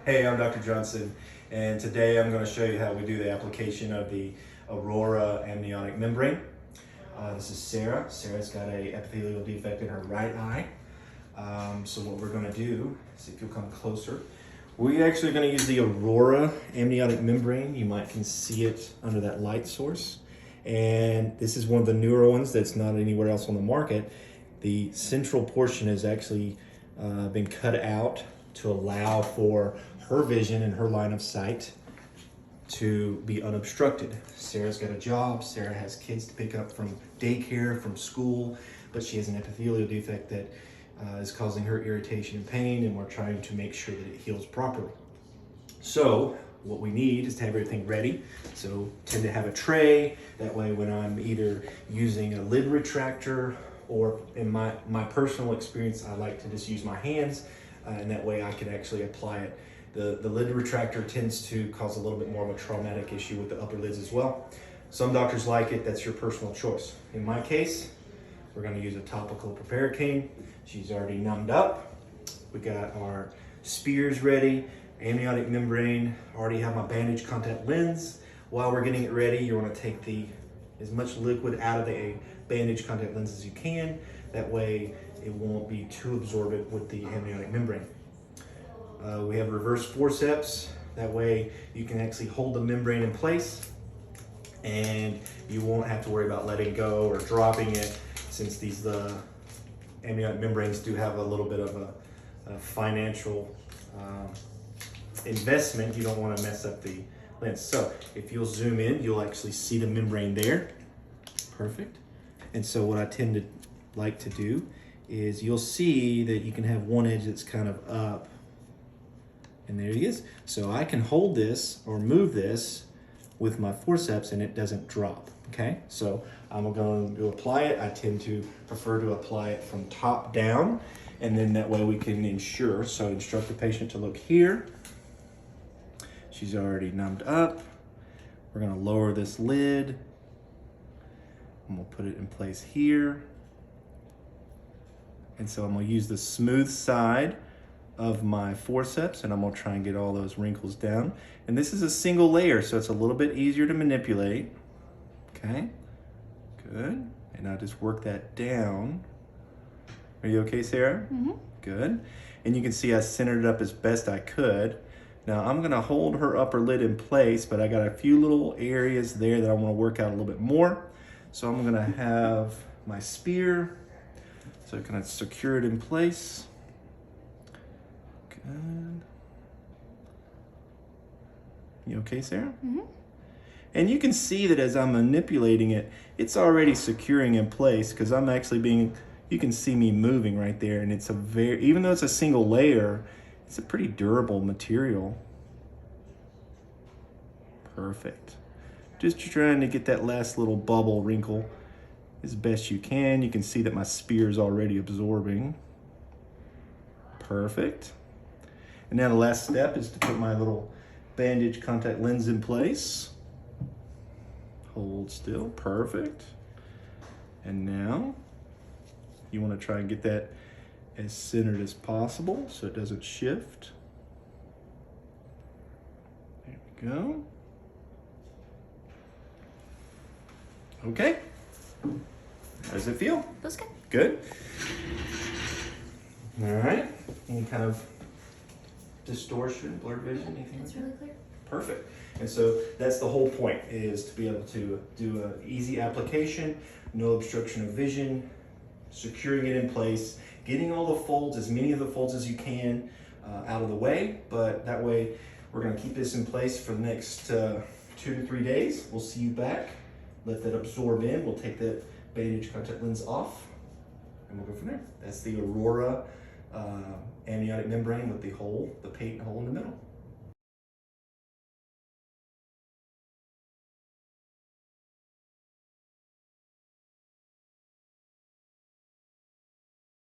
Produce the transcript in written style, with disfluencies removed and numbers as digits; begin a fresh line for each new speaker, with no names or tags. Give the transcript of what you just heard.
Hey, I'm Dr. Johnson, and today I'm going to show you how we do the application of the Aurora Amniotic membrane. This is Sarah. Sarah's got a epithelial defect in her right eye. So what we're going to do is, if you'll come closer, we're actually going to use the Aurora Amniotic membrane. You might can see it under that light source. And this is one of the newer ones that's not anywhere else on the market. The central portion has actually been cut out to allow for her vision and her line of sight to be unobstructed. Sarah's got a job. Sarah has kids to pick up from daycare, from school, but she has an epithelial defect that is causing her irritation and pain, and we're trying to make sure that it heals properly. So what we need is to have everything ready. So tend to have a tray. That way when I'm either using a lid retractor, or in my personal experience, I like to just use my hands, and that way I can actually apply it. The lid retractor tends to cause a little bit more of a traumatic issue with the upper lids as well. Some doctors like it. That's your personal choice. In my case, we're going to use a topical proparacaine. She's already numbed up. We got our spears ready, amniotic membrane. Already have my bandage contact lens. While we're getting it ready, you want to take as much liquid out of the bandage contact lens as you can. That way it won't be too absorbent with the amniotic membrane. We have reverse forceps. That way you can actually hold the membrane in place and you won't have to worry about letting go or dropping it, since these amniotic membranes do have a little bit of a financial investment. You don't want to mess up the lens. So if you'll zoom in, you'll actually see the membrane there. Perfect. And so what I tend to like to do is, you'll see that you can have one edge that's kind of up, and there he is. So I can hold this or move this with my forceps and it doesn't drop, okay? So I'm going to apply it. I tend to prefer to apply it from top down, and then that way we can ensure. So instruct the patient to look here. She's already numbed up. We're gonna lower this lid and we'll put it in place here. And so I'm gonna use the smooth side of my forceps, and I'm gonna try and get all those wrinkles down. And this is a single layer, so it's a little bit easier to manipulate. Okay, good. And I just work that down. Are you okay, Sarah?
Mm-hmm.
Good. And you can see I centered it up as best I could. Now I'm gonna hold her upper lid in place, but I got a few little areas there that I wanna work out a little bit more. So I'm gonna have my spear, so I can secure it in place. Good. You okay, Sarah?
Mm-hmm.
And you can see that as I'm manipulating it, it's already securing in place, because I'm actually you can see me moving right there, and it's even though it's a single layer, it's a pretty durable material. Perfect. Just trying to get that last little bubble wrinkle as best you can. You can see that my spear is already absorbing. Perfect. And now the last step is to put my little bandage contact lens in place. Hold still. Perfect. And now you want to try and get that as centered as possible so it doesn't shift. There we go. Okay. How does it feel?
Feels good.
Good. All right. Any kind of distortion, blurred vision, anything?
It's really clear.
Perfect. And so that's the whole point, is to be able to do an easy application, no obstruction of vision, securing it in place, getting all the folds, as many of the folds as you can, out of the way. But that way, we're going to keep this in place for the next 2 to 3 days. We'll see you back. Let that absorb in. We'll take that bandage contact lens off, and we'll go from there. That's the Aurora amniotic membrane with the patent hole in the middle.